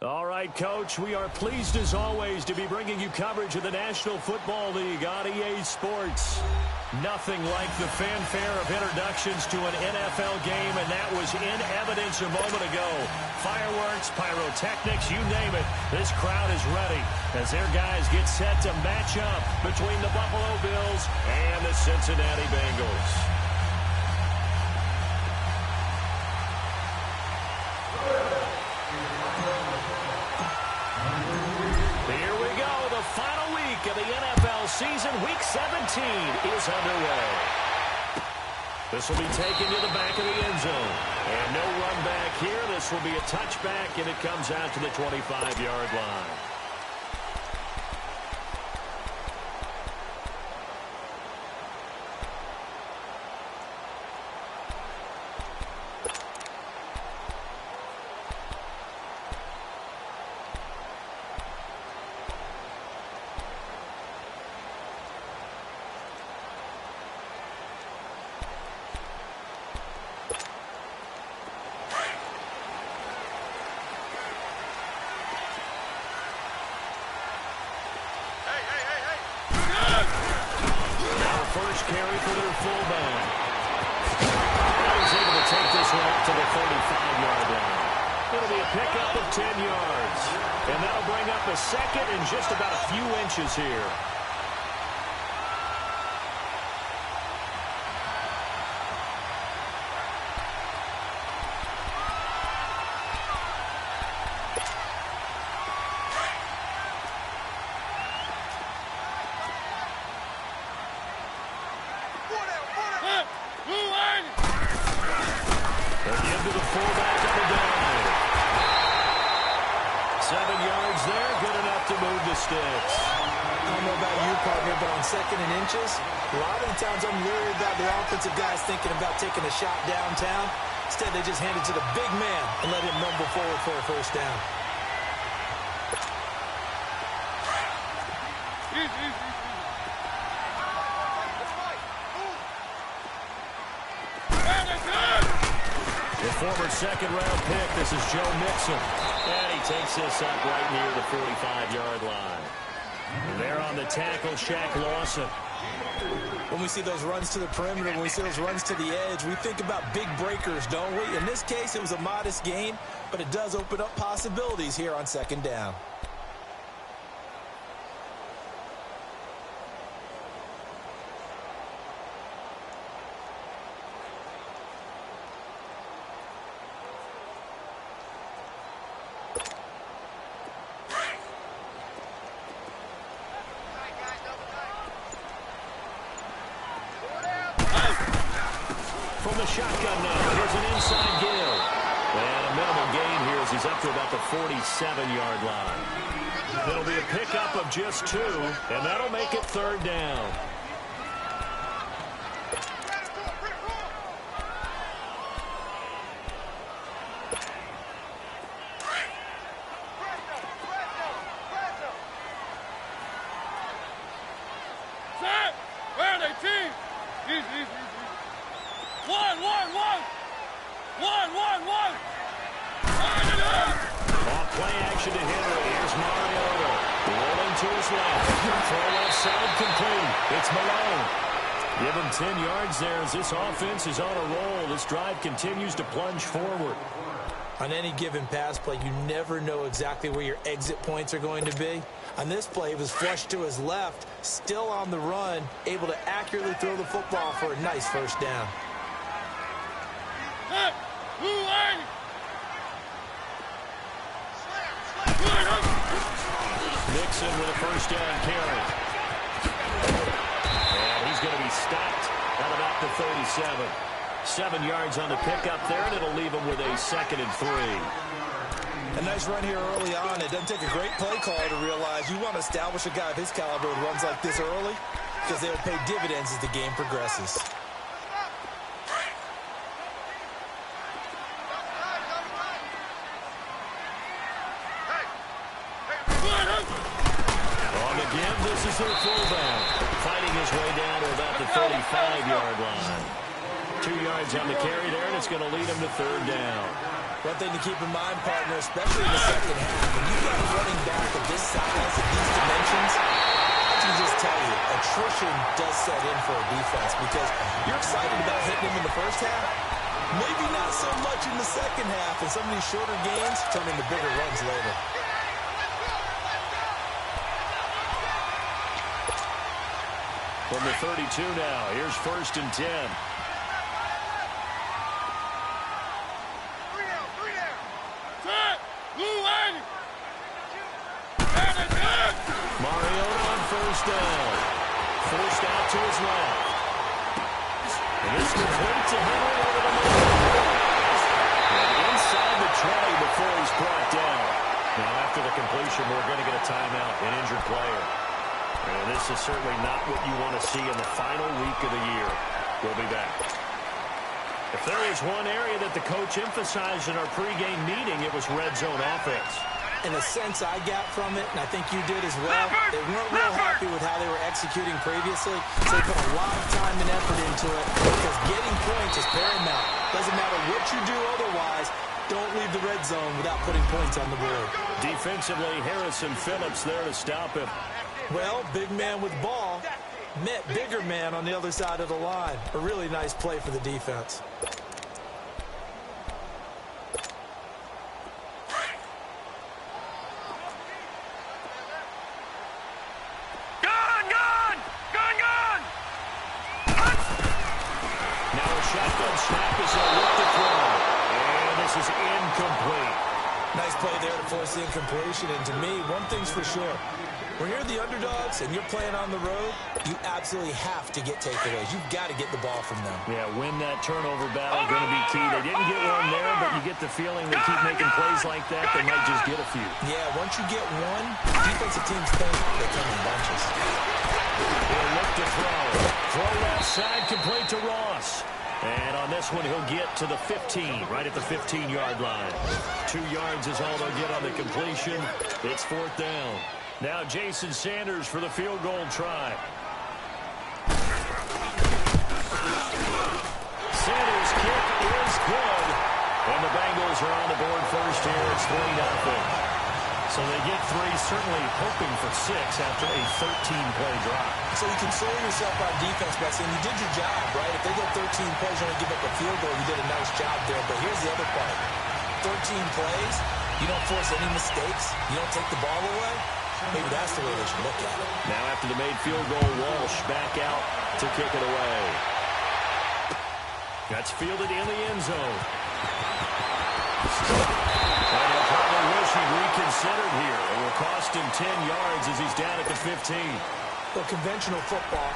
All right, Coach, we are pleased as always to be bringing you coverage of the National Football League on EA Sports. Nothing like the fanfare of introductions to an NFL game, and that was in evidence a moment ago. Fireworks, pyrotechnics, you name it. This crowd is ready as their guys get set to match up between the Buffalo Bills and the Cincinnati Bengals. Final week of the NFL season, Week 17, is underway. This will be taken to the back of the end zone. And no run back here. This will be a touchback, and it comes out to the 25-yard line. First carry for their fullback. He's able to take this one up to the 35-yard line. It'll be a pickup of 10 yards. And that'll bring up a second and just about a few inches here. To the fullback on the down. 7 yards there, good enough to move the sticks. I don't know about you, partner, but on second and inches, a lot of the times I'm worried about the offensive guys thinking about taking a shot downtown. Instead, they just hand it to the big man and let him rumble forward for a first down. The former second-round pick, this is Joe Mixon. And he takes this up right near the 45-yard line. And there on the tackle, Shaq Lawson. When we see those runs to the perimeter, when we see those runs to the edge, we think about big breakers, don't we? In this case, it was a modest gain, but it does open up possibilities here on second down. From the shotgun now, here's an inside give. And a minimal gain here as he's up to about the 47-yard line. It'll be a pickup of just 2, and that'll make it third down. Where are they, team? One. Off play action to Henry. Here's Mariota. Rolling to his left. Throw left side complete. It's Malone. Give him 10 yards there as this offense is on a roll. This drive continues to plunge forward. On any given pass play, you never know exactly where your exit points are going to be. On this play, it was flushed to his left, still on the run, able to accurately throw the football for a nice first down. Nixon with a first down carry. And he's going to be stopped at about the 37. 7 yards on the pickup there, and it'll leave him with a 2nd and 3. A nice run here early on. It doesn't take a great play caller to realize you want to establish a guy of his caliber with runs like this early because they'll pay dividends as the game progresses. On the give, this is their fullback, fighting his way down to about the 35-yard line. 2 yards on the carry there, and it's going to lead him to third down. One thing to keep in mind, partner, especially in the second half, when you've got a running back of this size, of these dimensions, I can just tell you, attrition does set in for a defense because you're excited about hitting him in the first half. Maybe not so much in the second half, and some of these shorter gains turn into bigger runs later. From the 32 now, here's 1st and 10. Mariota on 1st down. Forced out to his left. And this complete to Henry over the middle. And inside the 20 before he's brought down. Now after the completion, we're going to get a timeout, an injured player. And this is certainly not what you want to see in the final week of the year. We'll be back. If there was one area that the coach emphasized in our pregame meeting, it was red zone offense. In a sense I got from it, and I think you did as well, they weren't real happy with how they were executing previously, so they put a lot of time and effort into it because getting points is paramount. Doesn't matter what you do otherwise, don't leave the red zone without putting points on the board. Defensively, Harrison Phillips there to stop him. Well, big man with ball met bigger man on the other side of the line. A really nice play for the defense. Snap is a look to throw. And this is incomplete. Nice play there to force the incompletion. And to me, one thing's for sure. When you're the underdogs and you're playing on the road, you absolutely have to get takeaways. You've got to get the ball from them. Yeah, win that turnover battle going to be key. They didn't get one there, but you get the feeling they keep making plays like that, they might just get a few. Yeah, once you get one, defensive teams think they come in bunches. He'll look to throw. Throw left side, complete to Ross. And on this one, he'll get to the 15, right at the 15-yard line. 2 yards is all they'll get on the completion. It's 4th down. Now Jason Sanders for the field goal try. Sanders' kick is good. And the Bengals are on the board first here. It's 3-0. So they get 3, certainly hoping for 6 after a 13-play drive. So you console yourself on defense by saying you did your job, right? If they go 13 plays, you're going to give up a field goal. You did a nice job there. But here's the other part. 13 plays, you don't force any mistakes. You don't take the ball away. Maybe that's the way they should look at it. Now after the made field goal, Walsh back out to kick it away. That's fielded in the end zone. And he'll probably wish he'd reconsidered here. It will cost him 10 yards as he's down at the 15. Well, conventional football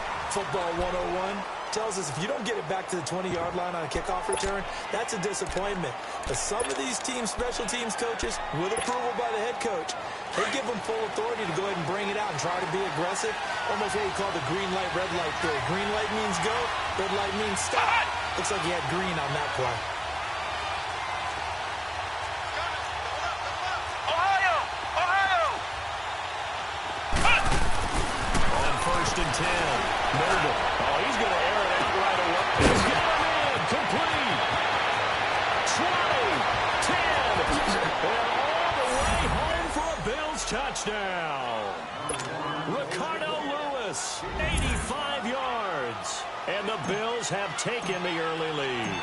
101, tells us if you don't get it back to the 20-yard line on a kickoff return, that's a disappointment. But some of these teams, special teams coaches, with approval by the head coach, they give them full authority to go ahead and bring it out and try to be aggressive. Almost what we call the green light, red light theory. Green light means go, red light means stop. Looks like he had green on that play. On 1st and 10, Noble. Oh, he's going to air it out right away. He's got him in. Complete. 20, 10, and all the way home for a Bills touchdown. Ricardo Lewis, 85 yards. And the Bills have taken the early lead.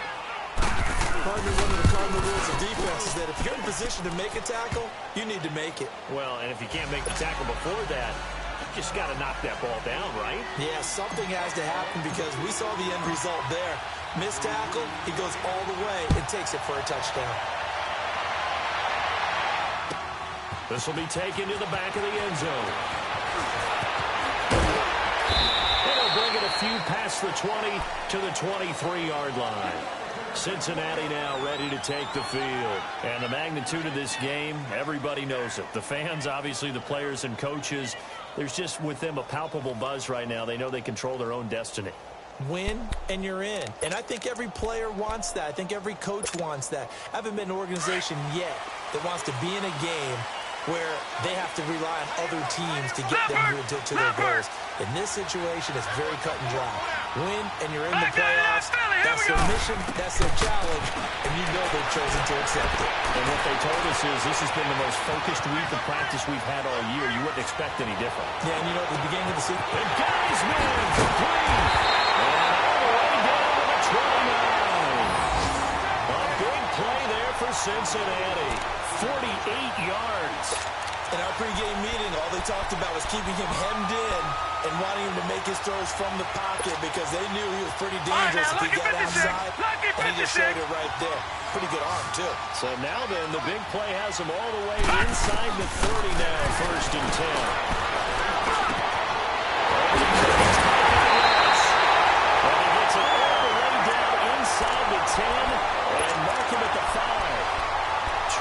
Partner, one of the cardinal rules of defense is that if you're in position to make a tackle, you need to make it. Well, and if you can't make the tackle before that, you just got to knock that ball down, right? Yeah, something has to happen because we saw the end result there. Missed tackle, he goes all the way and takes it for a touchdown. This will be taken to the back of the end zone. It'll bring it a few past the 20 to the 23-yard line. Cincinnati now ready to take the field. And the magnitude of this game, everybody knows it. The fans, obviously the players and coaches, there's just with them a palpable buzz right now. They know they control their own destiny. Win, and you're in. And I think every player wants that. I think every coach wants that. I haven't been an organization yet that wants to be in a game where they have to rely on other teams to get them to their goals. In this situation, it's very cut and dry. Win, and you're in the playoffs. That's their mission, that's their challenge, and you know they've chosen to accept it. And what they told us is this has been the most focused week of practice we've had all year. You wouldn't expect any different. Yeah, and you know, at the beginning of the season, the guys win for three. And all the way down to the 29. A big play there for Cincinnati. 48 yards. In our pregame meeting, all they talked about was keeping him hemmed in and wanting him to make his throws from the pocket because they knew he was pretty dangerous if he got outside, and he just showed it right there. Pretty good arm, too. So now then, the big play has him all the way inside the 30 now, 1st and 10. And he gets it all the way down inside the 10 and mark him at the 5.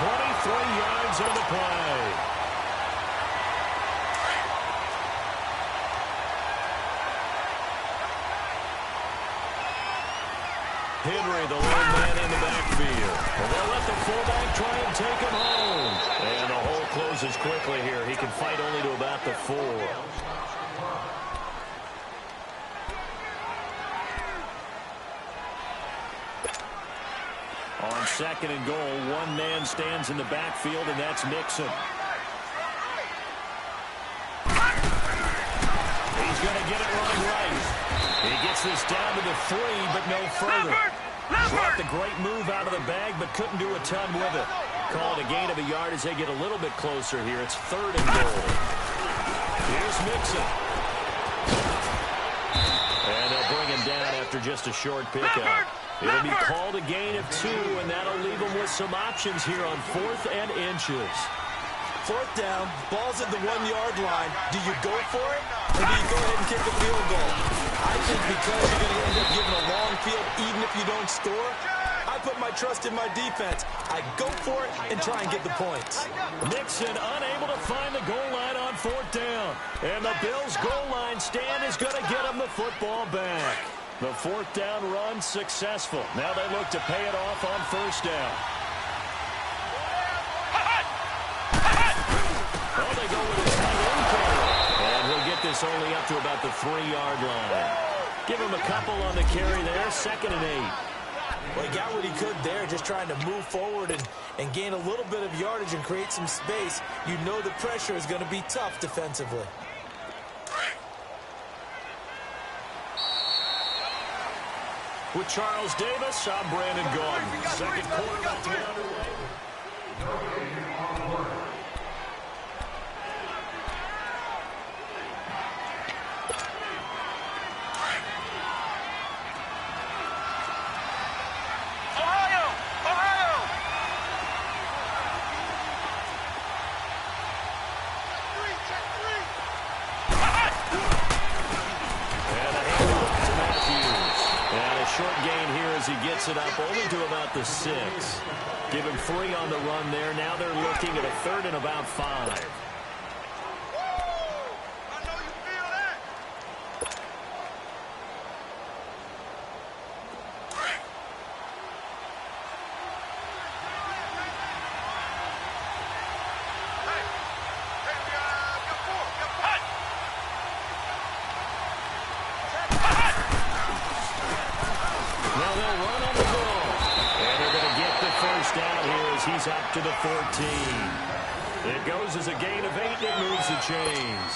23 yards on the play. Henry, the lone man in the backfield. Well, they'll let the fullback try and take him home. And the hole closes quickly here. He can fight only to about the 4. On 2nd and goal, one man stands in the backfield, and that's Mixon. He's going to get it running right. He gets this down to the 3, but no further. Brought the great move out of the bag, but couldn't do a ton with it. Called a gain of a yard as they get a little bit closer here. It's 3rd and goal. Here's Mixon. And they'll bring him down after just a short pickup. It'll be called a gain of 2, and that'll leave them with some options here on 4th and inches. 4th down, ball's at the 1-yard line. Do you go for it, or do you go ahead and kick a field goal? I think because you're going to end up giving a long field even if you don't score, I put my trust in my defense. I go for it and try and get the points. Nixon unable to find the goal line on 4th down. And the Bills' goal line stand is going to get them the football back. The 4th down run successful. Now they look to pay it off on 1st down. Oh, they go with his tight end carry. And he'll get this only up to about the 3-yard line. Give him a couple on the carry there. 2nd and 8. Well, he got what he could there, just trying to move forward and gain a little bit of yardage and create some space. You know the pressure is going to be tough defensively. With Charles Davis, I'm Brandon Gordon. 2nd quarter about to get underway. Short gain here as he gets it up only to about the 6. Give him 3 on the run there. Now they're looking at a 3rd and about 5. He's up to the 14. It goes as a gain of 8, and it moves the chains.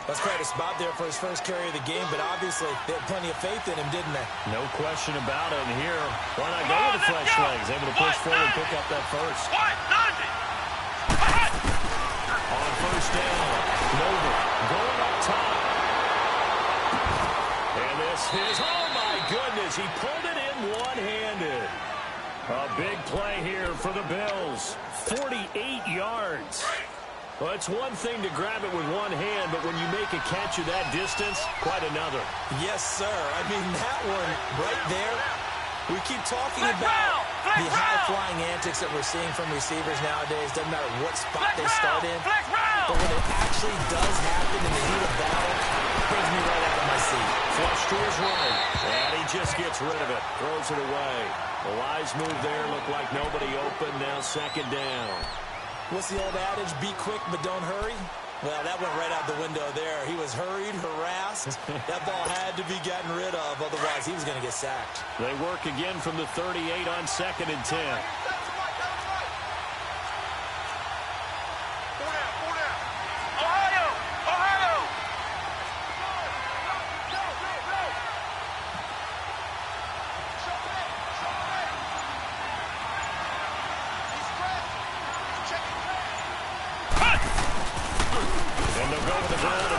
That's quite a spot there for his first carry of the game, but obviously they had plenty of faith in him, didn't they? No question about it. And here, why not go with the fresh legs? Able to push forward, pick up that first. On 1st down, Nova going up top. And this is, oh my goodness, he pulled it in one-handed. A big play here for the Bills. 48 yards. Well, it's one thing to grab it with one hand, but when you make a catch of that distance, quite another. Yes, sir. I mean, that one right there, we keep talking about the high-flying antics that we're seeing from receivers nowadays. Doesn't matter what spot they start in. But when it actually does happen in the heat of battle, it brings me right out of my seat. Flush to his right, and he just gets rid of it. Throws it away. A wise move there. Looked like nobody open. Now 2nd down. What's the old adage? Be quick, but don't hurry. Well, that went right out the window there. He was hurried, harassed. That ball had to be gotten rid of, otherwise he was going to get sacked. They work again from the 38 on 2nd and 10.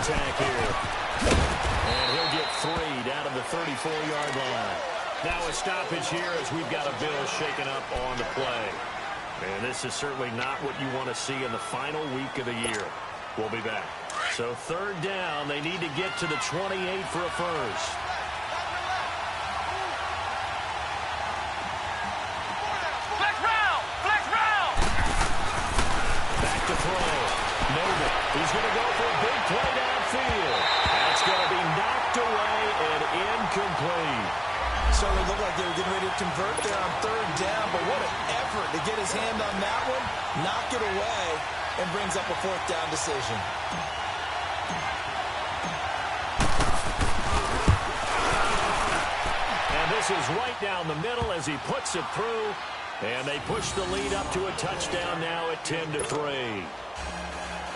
Attack here. And he'll get 3 down to the 34-yard line. Now a stoppage here as we've got a Bill shaken up on the play. And this is certainly not what you want to see in the final week of the year. We'll be back. So 3rd down, they need to get to the 28 for a first. Flex round! Flex round! Back to throw. Noble. He's going to go for a big play downfield. That's going to be knocked away and incomplete. So it looked like they were getting ready to convert there on 3rd down, but what an effort to get his hand on that one, knock it away, and brings up a 4th down decision. And this is right down the middle as he puts it through, and they push the lead up to a touchdown now at 10-3.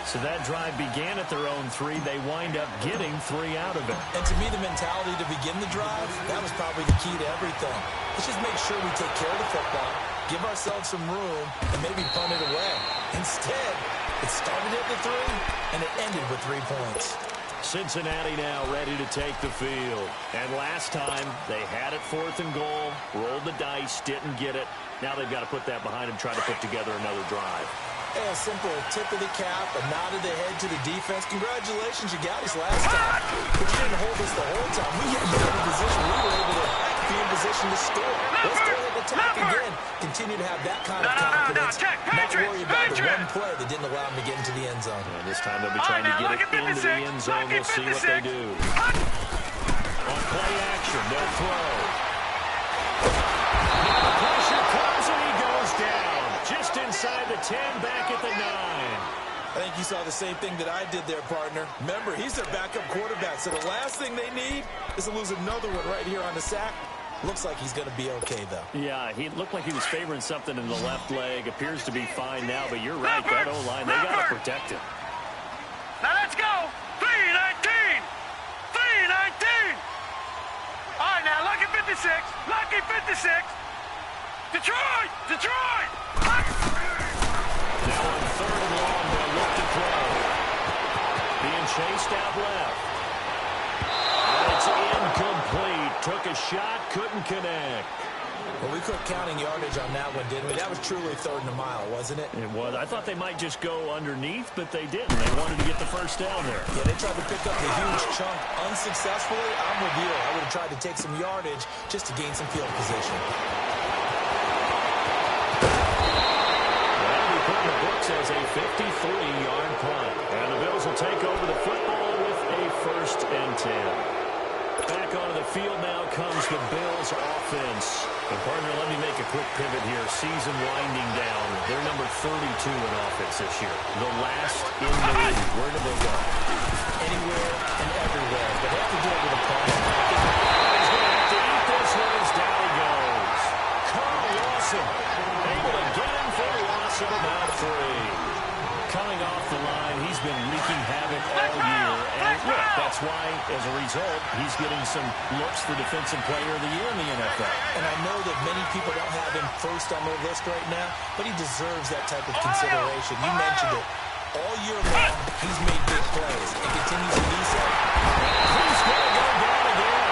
So that drive began at their own 3. They wind up getting 3 out of it. And to me, the mentality to begin the drive, that was probably the key to everything. Let's just make sure we take care of the football, give ourselves some room, and maybe punt it away. Instead, it started at the 3, and it ended with 3 points. Cincinnati now ready to take the field. And last time, they had it 4th and goal, rolled the dice, didn't get it. Now they've got to put that behind them, try to put together another drive. A simple tip of the cap, a nod of the head to the defense. Congratulations, you got us last time. But you didn't hold us the whole time. We had been in position. We were able to be in position to score. Let's go ahead and attack again. Continue to have that kind of confidence. Not worry about the one play that didn't allow them to get into the end zone. And this time they'll be trying to get it into the end zone. We'll see what they do. On play action, they'll throw. Now the pressure comes and he goes down. Just inside the 10, back at the 9. I think you saw the same thing that I did there, partner. Remember, he's their backup quarterback, so the last thing they need is to lose another one right here on the sack. Looks like he's going to be okay, though. Yeah, he looked like he was favoring something in the left leg. Appears to be fine now, but you're right, that O-line, they got to protect him. Now let's go! 3-19! 3-19! All right, now, lucky 56! Lucky 56! Detroit! Detroit! Now on 3rd and long, they'll look to throw. Being chased out left. And it's incomplete. Took a shot, couldn't connect. Well, we quit counting yardage on that one, didn't we? That was truly 3rd and a mile, wasn't it? It was. I thought they might just go underneath, but they didn't. They wanted to get the first down there. Yeah, they tried to pick up the huge chunk unsuccessfully. I'm with you. I would have tried to take some yardage just to gain some field position. In the books as a 53-yard punt. And the Bills will take over the football with a 1st and 10. Back onto the field now comes the Bills offense. And partner, let me make a quick pivot here. Season winding down. They're number 32 in offense this year. The last in the league. Where do they go? Anywhere and everywhere. But they have to do it with a plan. He's going to have to eat this one as down he goes. Carl Lawson able to get him for a loss of about 3. Coming off the line, he's been wreaking havoc all year. And look, that's why, as a result, he's getting some looks for Defensive Player of the Year in the NFL. And I know that many people don't have him first on their list right now, but he deserves that type of consideration. You mentioned it. All year long, he's made big plays and continues to do so. He's going to go down again.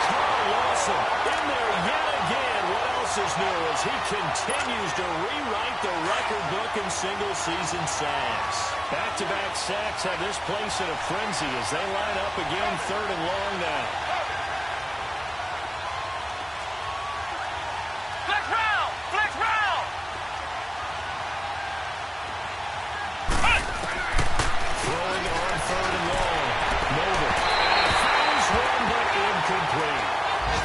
Carl Lawson in there yet again. What else is new as he continues to rewrite the record book in single-season sacks. Back-to-back sacks have this place in a frenzy as they line up again 3rd and long now. Flex round! Flex round! Throwing on 3rd and long. Noble. Throws one, but incomplete.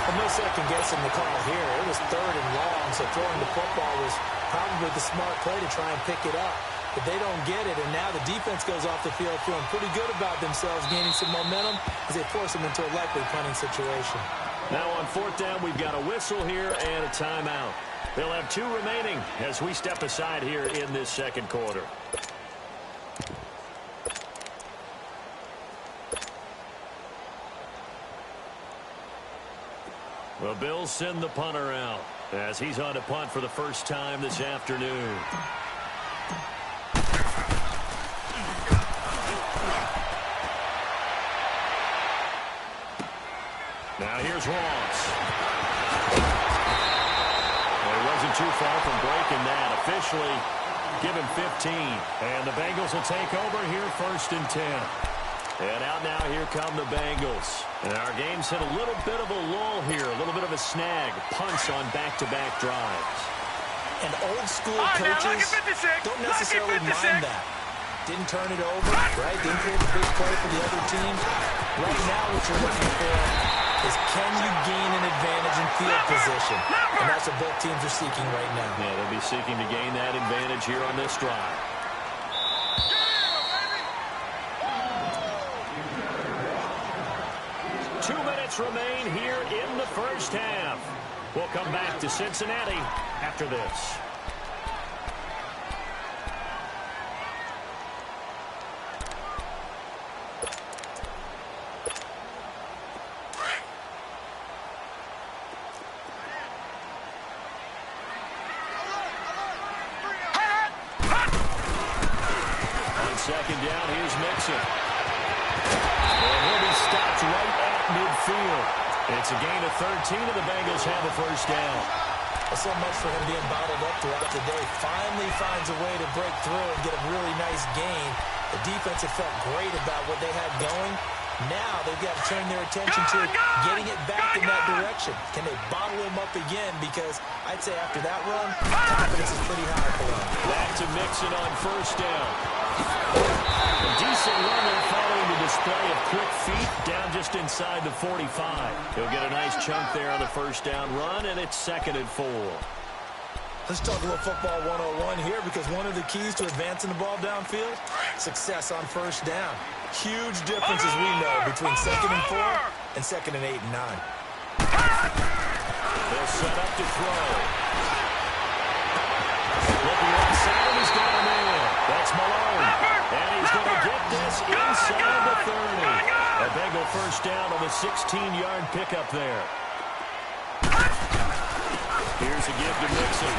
Well, no second guessing the call here. It was 3rd and long, so throwing the football was probably the smart play to try and pick it up. but they don't get it, and now the defense goes off the field feeling pretty good about themselves, gaining some momentum as they force them into a likely punting situation. Now on fourth down, we've got a whistle here and a timeout. They'll have 2 remaining as we step aside here in this second quarter. The Bills send the punter out as he's on to punt for the first time this afternoon. Now here's Ross. Well, he wasn't too far from breaking that. Officially, give him 15. And the Bengals will take over here first and 10. And out now, here come the Bengals. And our game's hit a little bit of a lull here, a little bit of a snag. Punts on back-to-back drives. And old-school coaches don't necessarily mind that. Didn't turn it over, right? Didn't create a big play for the other team. Right now, what you're looking for is can you gain an advantage in field position? And that's what both teams are seeking right now. Yeah, they'll be seeking to gain that advantage here on this drive. Remain here in the first half. We'll come back to Cincinnati after this. On second down, here's Mixon. And he'll be stopped right at midfield. It's a gain of 13, and the Bengals have a first down. Well, so much for him being bottled up throughout the day. Finally finds a way to break through and get a really nice gain. The defense have felt great about what they had going. Now they've got to turn their attention to getting it back in that direction. Can they bottle him up again? Because I'd say after that run, confidence is pretty high for him. Back to Mixon on first down. A decent run there following the display of quick feet down just inside the 45. He'll get a nice chunk there on the first down run, and it's 2nd and 4. Let's talk a little football 101 here, because one of the keys to advancing the ball downfield, success on first down. Huge difference, as we know, between 2nd and 4 and 2nd and 8 and 9. They'll set up to throw. Looking inside, and he's got a man. That's Malone. And he's going to get this inside the 30. A Bengal first down on the 16-yard pickup there. Here's a give to Mixon.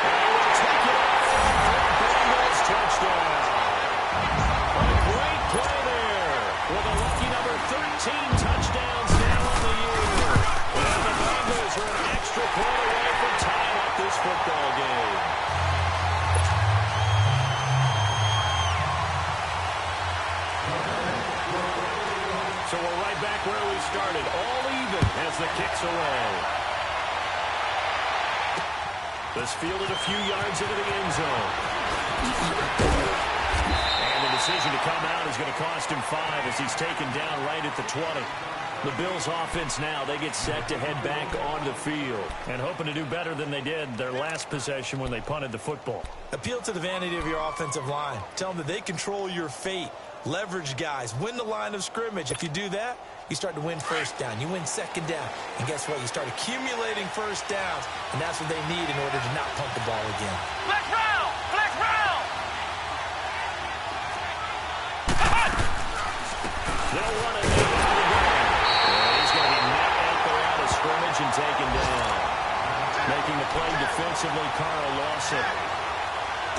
And he will take it off. Bengals touchdown. A great play there with a lucky number 13 touchdowns now on the year. And the Bengals are an extra point away from tying up this football game. So we're right back where we started, all even as the kick's away. This fielded a few yards into the end zone. And the decision to come out is going to cost him 5 as he's taken down right at the 20. The Bills offense now, they get set to head back on the field and hoping to do better than they did their last possession when they punted the football. Appeal to the vanity of your offensive line. Tell them that they control your fate. Leverage guys. Win the line of scrimmage. If you do that, you start to win first down. You win second down. And guess what? You start accumulating first downs. And that's what they need in order to not punt the ball again. Flex round! Flex round! They'll run it down to the ground. And he's going to be met at the line of scrimmage and taken down. Making the play defensively, Carl Lawson.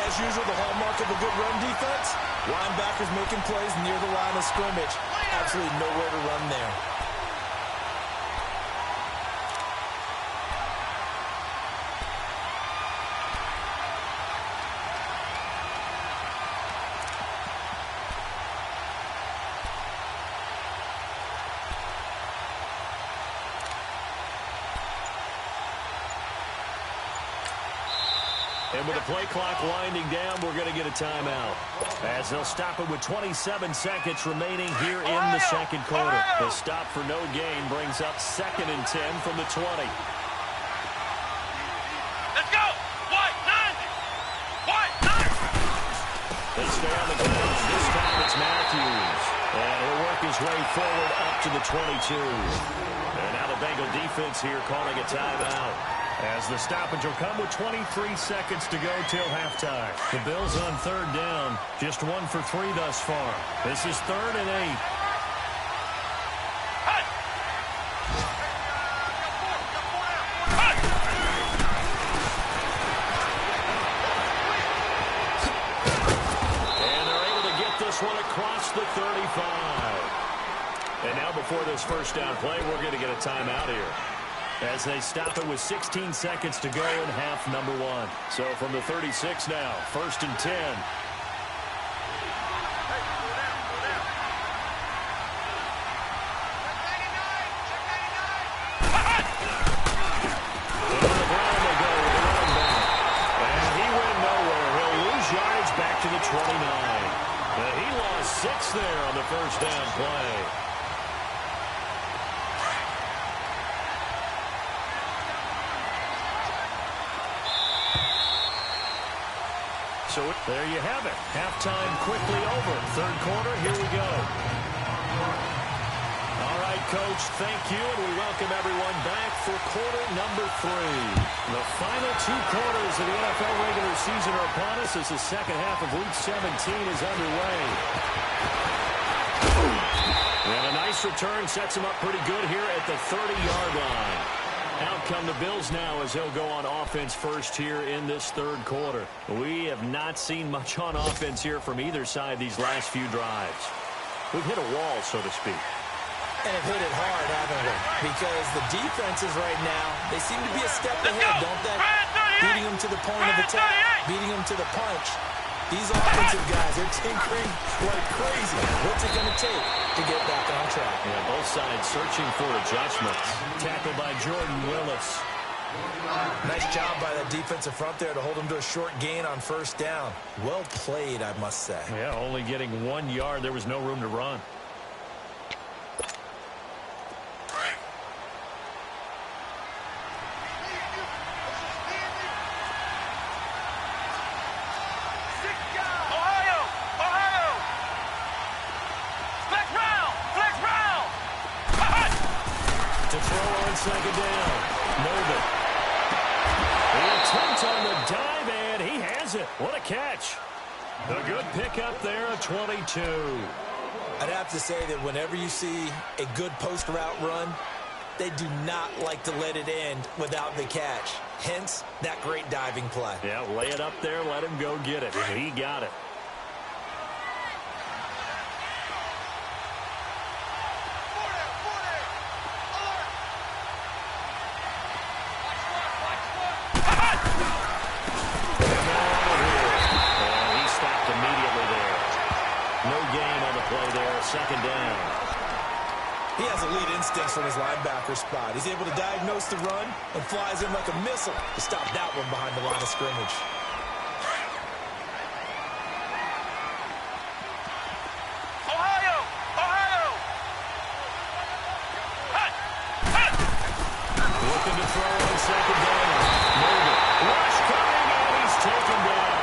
As usual, the hallmark of a good run defense, linebackers making plays near the line of scrimmage. Absolutely nowhere to run there. And with the play clock winding down, we're going to get a timeout. As they'll stop it with 27 seconds remaining here in the second quarter. The stop for no gain brings up 2nd and 10 from the 20. Let's go! White, 9! his way forward up to the 22. And now the Bengal defense here calling a timeout. As the stoppage will come with 23 seconds to go till halftime. The Bills on third down, just 1 for 3 thus far. This is 3rd and 8. And they're able to get this one across the 35. And now before this first down play, we're going to get a timeout here, as they stop it with 16 seconds to go in half number 1. So from the 36 now, 1st and 10. And on the ground they go with the running back. And he went nowhere. He'll lose yards back to the 29. And he lost 6 there on the first down play. So there you have it. Halftime quickly over. Third quarter, here we go. All right, Coach, thank you, and we welcome everyone back for quarter number 3. The final 2 quarters of the NFL regular season are upon us as the second half of Week 17 is underway. And a nice return sets him up pretty good here at the 30-yard line. Out come the Bills now as they'll go on offense first here in this third quarter. We have not seen much on offense here from either side these last few drives. We've hit a wall, so to speak. And have hit it hard, haven't we? Because the defenses right now, they seem to be a step ahead, don't they? Beating them to the point of attack, beating them to the punch. These offensive guys, they're tinkering like crazy. What's it going to take to get back on track? Yeah, both sides searching for adjustments. Tackled by Jordan Willis. Nice job by that defensive front there to hold him to a short gain on first down. Well played, I must say. Yeah, only getting 1 yard. There was no room to run. Second down. Mulder. The attempt on the dive, and he has it. What a catch. A good pickup there, a 22. I'd have to say that whenever you see a good post route run, they do not like to let it end without the catch. Hence, that great diving play. Yeah, lay it up there, let him go get it. And he got it. Second down. He has elite instincts from his linebacker spot. He's able to diagnose the run and flies in like a missile to stop that one behind the line of scrimmage. Ohio! Ohio! Looking to throw on second down. Mulder. Rush coming, and he's taken down.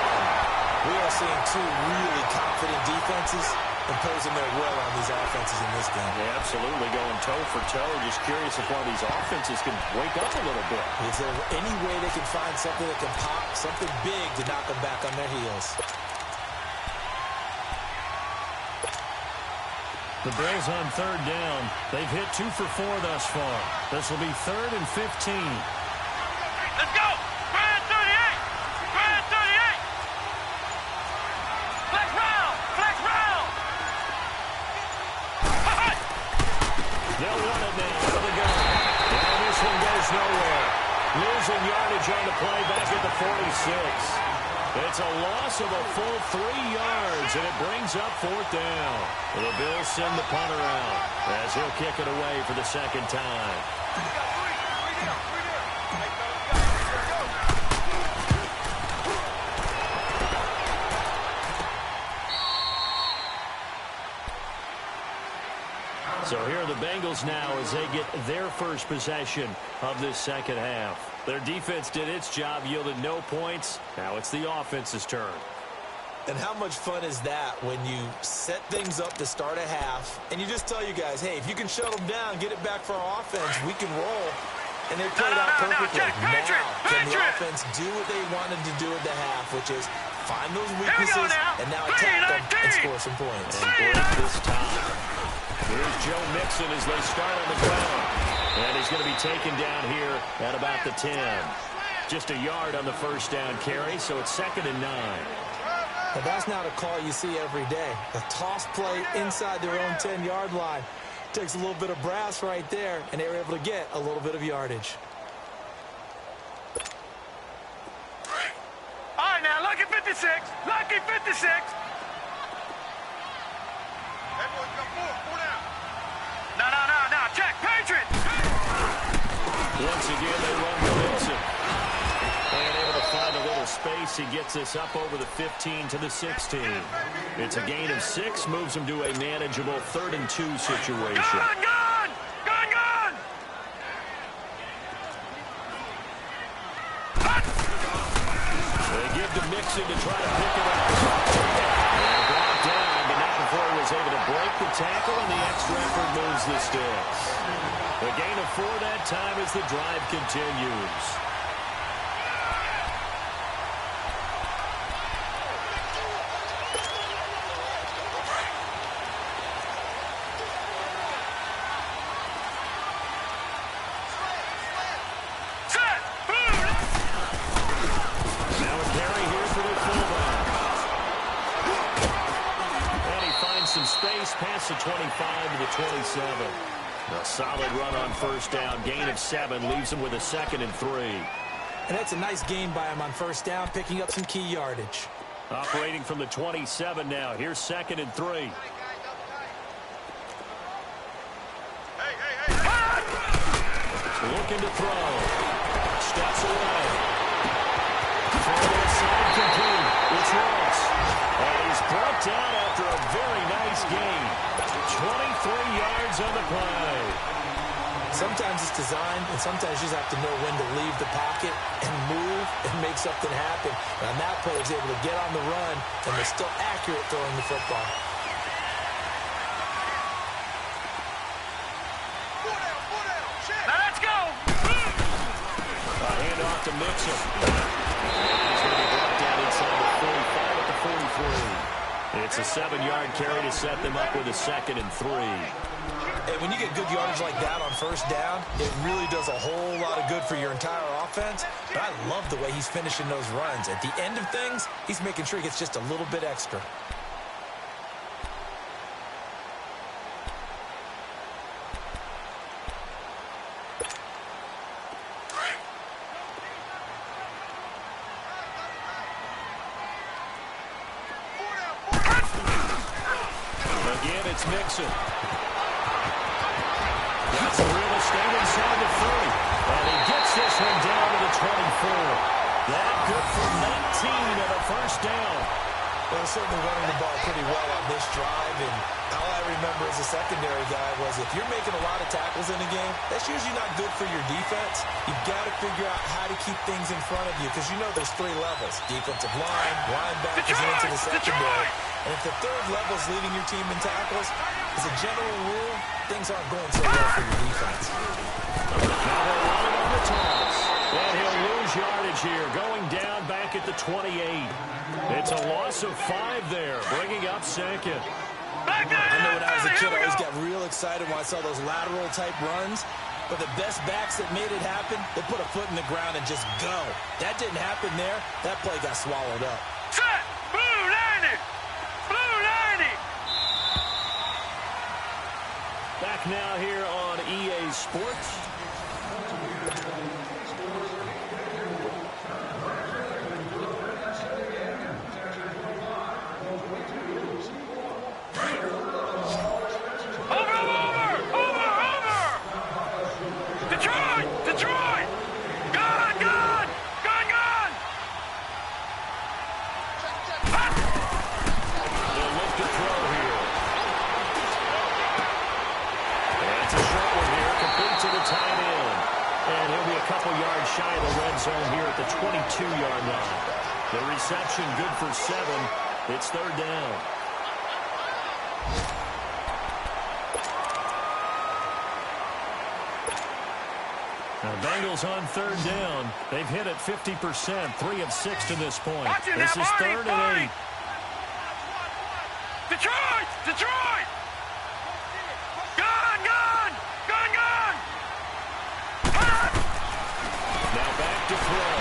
We are seeing 2 really confident defenses imposing their will on these offenses in this game. Yeah, absolutely, going toe for toe. Just curious if one of these offenses can wake up a little bit. Is there any way they can find something that can pop, something big to knock them back on their heels? The Bills on third down. They've hit 2 for 4 thus far. This will be 3rd and 15. Let's go! Grand 38! Grand 38! Flex round! Flex round! They'll run it now out of the gun. And this one goes nowhere. Losing yardage on the play back at the 46. It's a loss of a full 3 yards, and it brings up 4th down. The Bills send the punter out as he'll kick it away for the second time. So here are the Bengals now as they get their first possession of this second half. Their defense did its job, yielded no points. Now it's the offense's turn. And how much fun is that when you set things up to start a half, and you just tell you guys, hey, if you can shut them down, get it back for our offense, we can roll. And they played out perfectly. Now, can the offense do what they wanted to do at the half, which is find those weaknesses and now attack them and score some points. And break this time. Here's Joe Mixon as they start on the ground. And he's going to be taken down here at about the 10. Just a yard on the first down carry, so it's 2nd and 9. Now that's not a call you see every day. A toss play inside their own 10-yard line. Takes a little bit of brass right there, and they were able to get a little bit of yardage. All right, now, lucky 56. Lucky 56. No. Check, Patriot. Once again, they run the Wilson. And able to find a little space. He gets this up over the 15 to the 16. It's a gain of 6, moves him to a manageable 3rd and 2 situation. Gun! They give to Mixon to try to pick it up. And brought down, but not before he was able to break the tackle, and the extra effort moves the sticks. A gain of 4 that time as the drive continues. Past the 25 to the 27. A solid run on first down. Gain of 7 leaves him with a 2nd and 3. And that's a nice gain by him on first down, picking up some key yardage. Operating from the 27 now. Here's 2nd and 3. Hey. Looking to throw. Steps away. Throw aside complete. It's Ross. And he's brought down after a very nice game. 23 yards on the play. Sometimes it's designed, and sometimes you just have to know when to leave the pocket and move and make something happen. And on that play, he's able to get on the run, and they're still accurate throwing the football. Now let's go. A handoff to Mixon. He's going to be brought down inside the 45 at the 43. It's a 7-yard carry to set them up with a 2nd and 3. Hey, when you get good yardage like that on first down, it really does a whole lot of good for your entire offense. But I love the way he's finishing those runs. At the end of things, he's making sure he gets just a little bit extra. It's Mixon. Got some real estate inside the 30. And he gets this one down to the 24. That good for 19 and a first down. Well, certainly running the ball pretty well on this drive. And all I remember as a secondary guy was if you're making a lot of tackles in a game, that's usually not good for your defense. You've got to figure out how to keep things in front of you because you know there's 3 levels. Defensive line, linebackers, and into the secondary. And if the 3rd level is leading your team in tackles, as a general rule, things aren't going so well for your defense. Now they're running on the toss. And he'll lose yardage here, going down back at the 28. It's a loss of 5 there, bringing up 2nd. I know when I was a kid, I always got real excited when I saw those lateral-type runs. But the best backs that made it happen, they put a foot in the ground and just go. That didn't happen there. That play got swallowed up. Set! Blue 90! Blue 90! Back now here on EA Sports. Shy of the red zone here at the 22-yard line. The reception good for 7. It's third down. Now, Bengals on third down. They've hit it 50%, 3 of 6 to this point. This is third and 8. Detroit! Detroit! Gun! Gun! Gun! Gun! Now back to throw.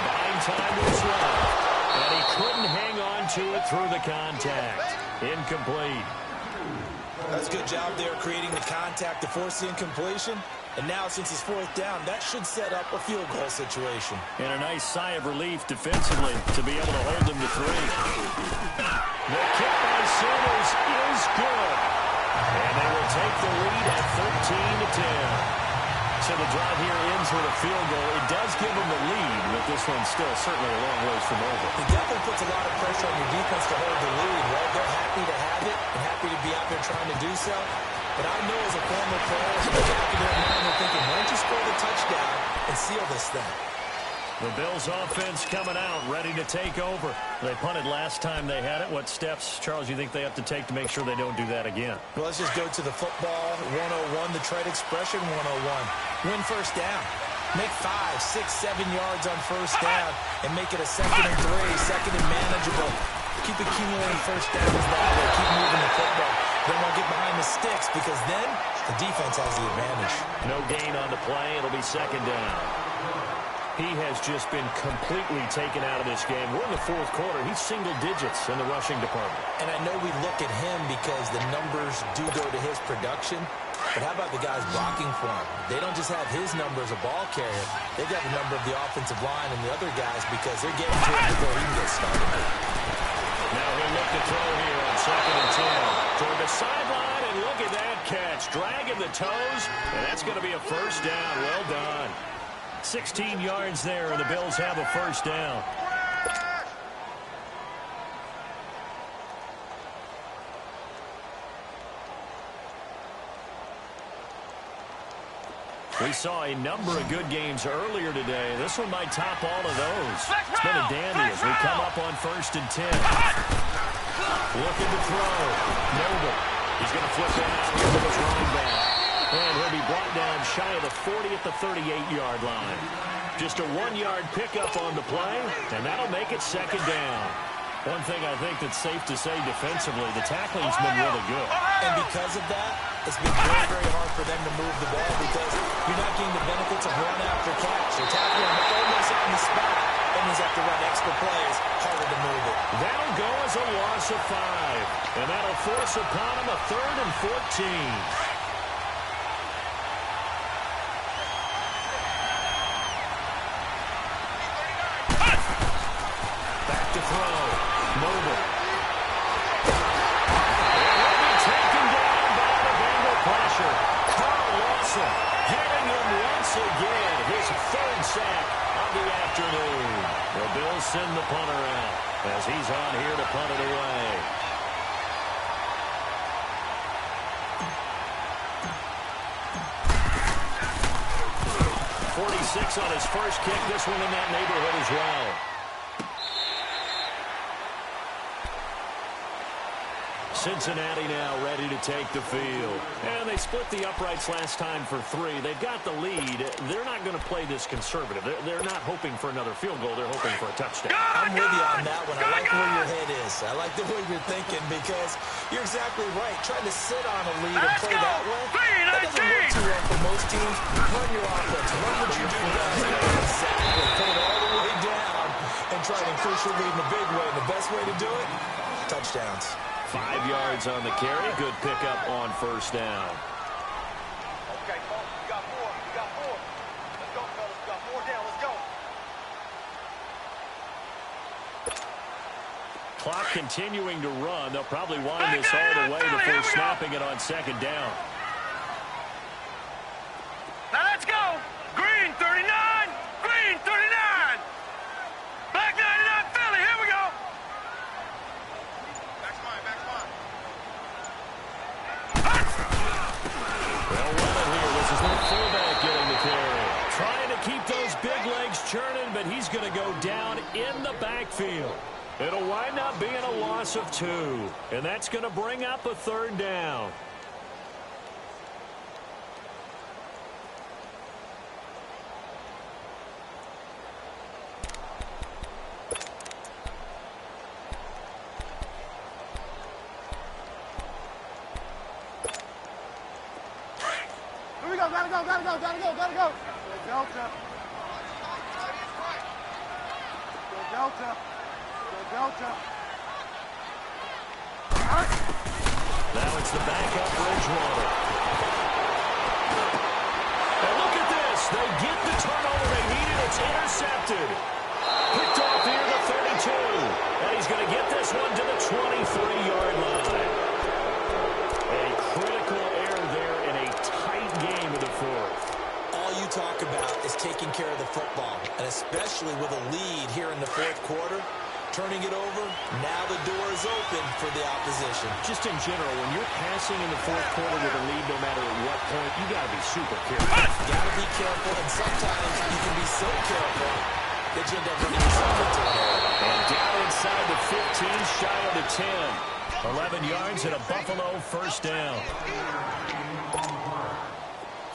Buying time was left. And he couldn't hang on to it through the contact. Incomplete. That's a good job there creating the contact to force the incompletion. And now, since it's fourth down, that should set up a field goal situation. And a nice sigh of relief defensively to be able to hold them to 3. The kick by Sanders is good. And they will take the lead at 13-10. So the drive here ends with a field goal. It does give them the lead, but this one's still certainly a long ways from over. It definitely puts a lot of pressure on your defense to hold the lead, right? They're happy to have it and happy to be out there trying to do so. But I know as a former player, in the back of their mind, they're thinking, why don't you score the touchdown and seal this thing? The Bills offense coming out, ready to take over. They punted last time they had it. What steps, Charles, you think they have to take to make sure they don't do that again? Well, let's just go to the football 101, the trade expression 101. Win first down. Make 5, 6, 7 yards on first down and make it a 2nd and 3, 2nd and manageable. Keep accumulating first downs that way. Keep moving the football. Then we'll get behind the sticks because then the defense has the advantage. No gain on the play. It'll be 2nd down. He has just been completely taken out of this game. We're in the 4th quarter. He's single digits in the rushing department. And I know we look at him because the numbers do go to his production. But how about the guys blocking for him? They don't just have his number as a ball carrier. They've got the number of the offensive line and the other guys because they're getting to it before he can get started. Now he'll look to throw here on 2nd and 10. Toward the sideline, and look at that catch. Dragging the toes, and that's going to be a first down. Well done. 16 yards there, and the Bills have a first down. We saw a number of good games earlier today. This one might top all of those. It's been a dandy as we come up on 1st and 10. Looking to throw. Noble. He's going to flip that out here to his running back. And he'll be brought down shy of the 40 at the 38-yard line. Just a 1-yard pickup on the play, and that'll make it 2nd down. One thing I think that's safe to say defensively, the tackling's been really good. And because of that, it's been very, very hard for them to move the ball because you're not getting the benefits of run after catch. They're tackling almost on the spot. That means after run extra plays, harder to move it. That'll go as a loss of 5. And that'll force upon him a 3rd and 14. To throw. Noble. And he'll be taken down by the Bengal pressure. Carl Lawson hitting him once again. His 3rd sack of the afternoon. The Bills send the punter out as he's on here to punt it away. .46 on his first kick. This one in that neighborhood as well. Cincinnati now ready to take the field. And they split the uprights last time for 3. They've got the lead. They're not going to play this conservative. They're not hoping for another field goal. They're hoping for a touchdown. I'm with you on that one. I like where your head is. I like the way you're thinking because you're exactly right. Trying to sit on a lead and play that way, that doesn't work too well for most teams. Run your offense. Run what you do best. Exactly. Put it all the way down and try to increase your lead in a big way. And the best way to do it, touchdowns. 5 yards on the carry. Good pickup on first down. Okay, folks, we got 4. We got 4. Let's go, fellas. We got 4 down. Let's go. Clock continuing to run. They'll probably wind this all the way before snapping it on 2nd down. Now let's go. Green 39. Green 39. Black 99 Philly. Here we go. Back's mine. Back's mine. They'll run it here. This is the fullback getting the carry. Trying to keep those big legs churning, but he's going to go down in the backfield. It'll wind up being a loss of 2, and that's going to bring up a 3rd down. Here we go, gotta go. Go Delta. Now it's the backup Bridgewater. And look at this. They get the turnover they needed. It's intercepted. Picked off near the 32. And he's going to get this one to the 23-yard line. A critical error there in a tight game of the 4th. All you talk about is taking care of the football, and especially with a lead here in the 4th quarter. Turning it over, now the door is open for the opposition. Just in general, when you're passing in the 4th quarter with a lead, no matter at what point, you got to be super careful. Got to be careful, and sometimes you can be so careful that you end up running yourself into an error. And down inside the 15, shy of the 10. 11 yards and a Buffalo 1st down.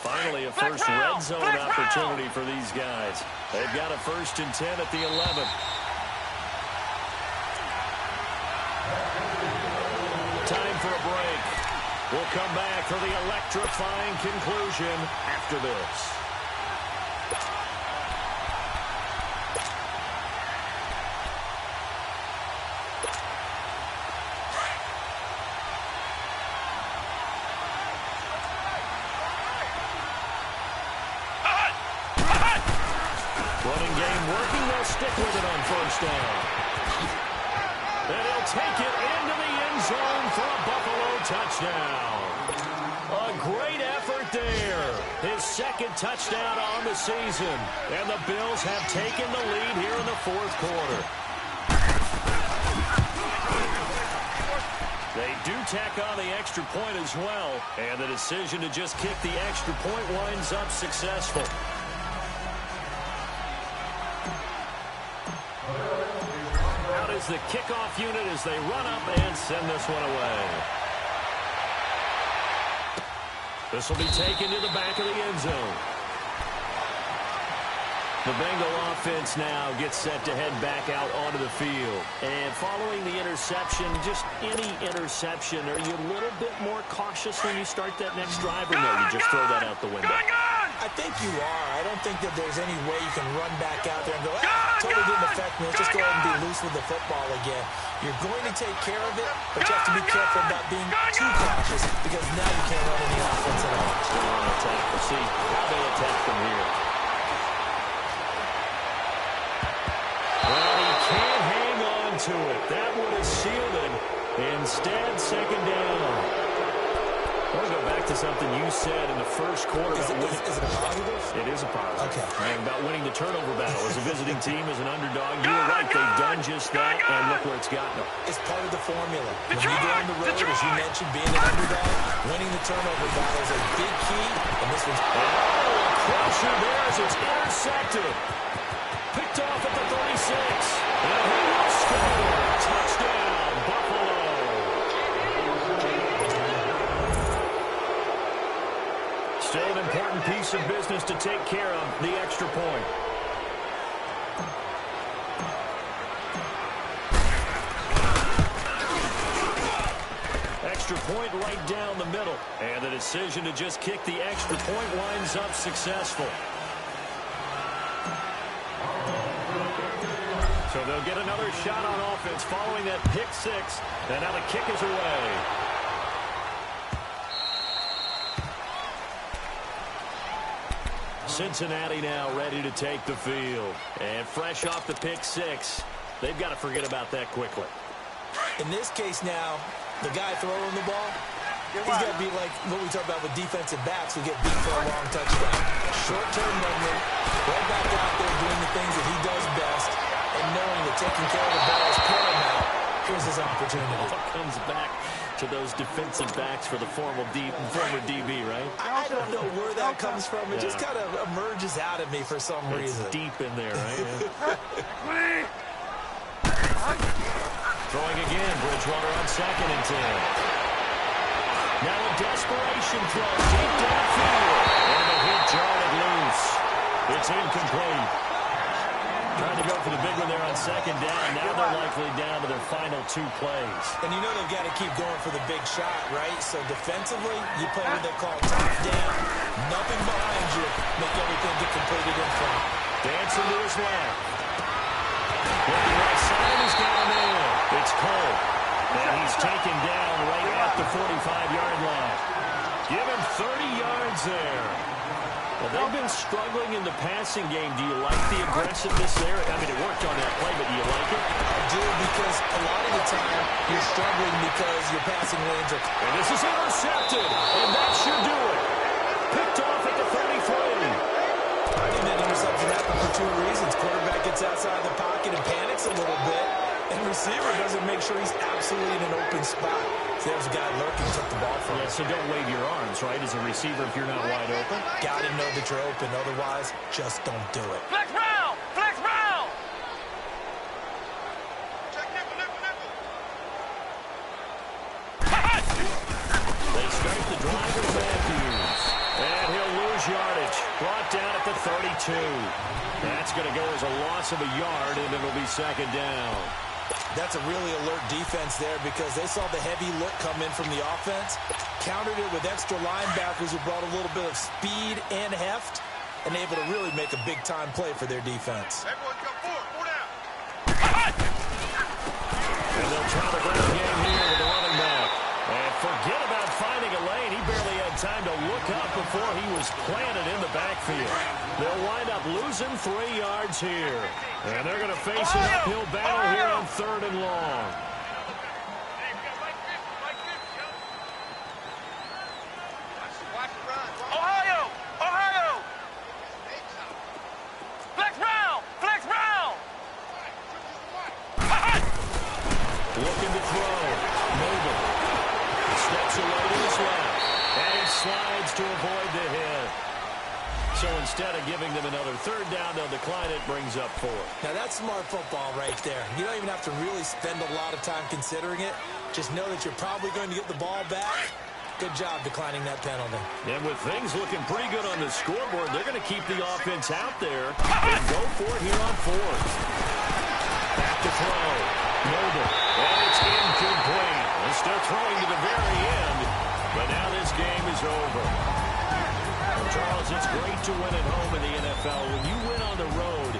Finally, a first red zone opportunity for these guys. They've got a 1st and 10 at the 11. Time for a break. We'll come back for the electrifying conclusion after this. Running game working. They'll stick with it on 1st down. And he'll take it into the end zone for a Buffalo touchdown. A great effort there. His 2nd touchdown on the season. And the Bills have taken the lead here in the 4th quarter. They do tack on the extra point as well. And the decision to just kick the extra point winds up successful. The kickoff unit as they run up and send this one away. This will be taken to the back of the end zone. The Bengal offense now gets set to head back out onto the field. And following the interception, just any interception, are you a little bit more cautious when you start that next drive, or no, you just throw that out the window? I think you are. I don't think that there's any way you can run back out there and go, totally didn't affect me. Let's just go ahead and be loose with the football again. You're going to take care of it, but you have to be careful about being too cautious because now you can't run any offense at all. Still on attack. We'll see how they attack from here. Well, he can't hang on to it. That would have sealed it. Instead, 2nd down. I want to go back to something you said in the 1st quarter. Is it a positive? It is a positive. Okay. And about winning the turnover battle. As a visiting team, as an underdog, you were right. They've done just that, and look where it's gotten them. It's part of the formula. When you go on the road, as you mentioned, being an underdog, winning the turnover battle is a big key, and this one's... Oh, a crusher there as it's intercepted. Picked off at the 36. And he will score. Touchdown, Buffalo. Still an important piece of business to take care of, the extra point. Extra point right down the middle. And the decision to just kick the extra point winds up successful. So they'll get another shot on offense following that pick 6. And now the kick is away. Cincinnati now ready to take the field. And fresh off the pick 6, they've got to forget about that quickly. In this case now, the guy throwing the ball, he's got to be like what we talk about with defensive backs who get beat for a long touchdown. Short-term memory, right back out there doing the things that he does best, and knowing that taking care of the ball is paramount. Here's his opportunity. All comes back to those defensive backs for the former DB, right? I don't know where that comes from. It just kind of emerges out of me for some reason. It's deep in there, right? Yeah. Throwing again, Bridgewater on 2nd and 10. Now a desperation throw deep downfield. And the hit jarred it loose. It's incomplete. Trying to go for the big one there on 2nd down. Now they're likely down to their final 2 plays. And you know they've got to keep going for the big shot, right? So defensively, you play what they call top down. Nothing behind you. Make everything get completed in front. Dancing to his left. Looking right side, he's got him in. It's Cole. And he's taken down right at the 45-yard line. Give him 30 yards there. Well, they've been struggling in the passing game. Do you like the aggressiveness there? I mean, it worked on that play, but do you like it? I do, because a lot of the time you're struggling because your passing lanes are... And this is intercepted, and that should do it. Picked off at the 33. I think that interception happened for 2 reasons. Quarterback gets outside the pocket and panics a little bit, and receiver doesn't make sure he's absolutely in an open spot. So there's a guy lurking, took the ball from him. Yeah, so don't wave your arms, right, as a receiver if you're not wide open. Got to know that you're open. Otherwise, just don't do it. Flex round! Flex round! They start the drive with Matthews. And he'll lose yardage. Brought down at the 32. That's going to go as a loss of a yard, and it'll be 2nd down. That's a really alert defense there, because they saw the heavy look come in from the offense, countered it with extra linebackers who brought a little bit of speed and heft, and able to really make a big-time play for their defense. Everyone come forward. 4 down. And they'll try the ground game here with the running back. And forget about finding a lane. He barely had time to look up before he was planted in the backfield. They'll wind up losing 3 yards here. And they're going to face an uphill battle here on 3rd and long. Ohio! Ohio! Flex round! Flex round! Looking to throw. Mobile. Steps away to his left. And he slides to avoid the hit. So instead of giving them another 3rd down, they'll decline it. Brings up 4. Now, that's smart football right there. You don't even have to really spend a lot of time considering it. Just know that you're probably going to get the ball back. Good job declining that penalty. And with things looking pretty good on the scoreboard, they're going to keep the offense out there and go for it here on 4th. Back to throw. Noble. And it's incomplete. They're still throwing to the very end. But now this game is over. Charles, it's great to win at home in the NFL. When you win on the road,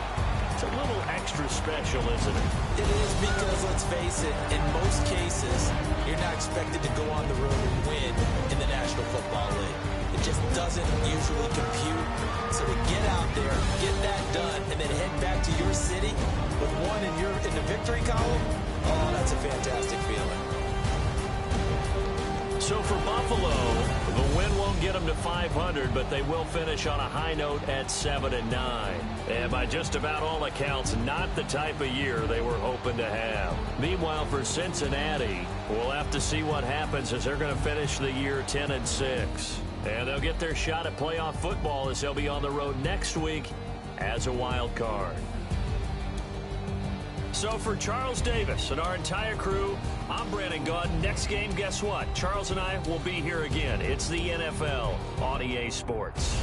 it's a little extra special, isn't it? It is, because, let's face it, in most cases, you're not expected to go on the road and win in the National Football League. It just doesn't usually compute. So to get out there, get that done, and then head back to your city with one in the victory column, oh, that's a fantastic feeling. So for Buffalo, the win won't get them to 500, but they will finish on a high note at 7-9. And by just about all accounts, not the type of year they were hoping to have. Meanwhile, for Cincinnati, we'll have to see what happens, as they're going to finish the year 10-6. And they'll get their shot at playoff football, as they'll be on the road next week as a wild card. So for Charles Davis and our entire crew, I'm Brandon Gaudin. Next game, guess what? Charles and I will be here again. It's the NFL on EA Sports.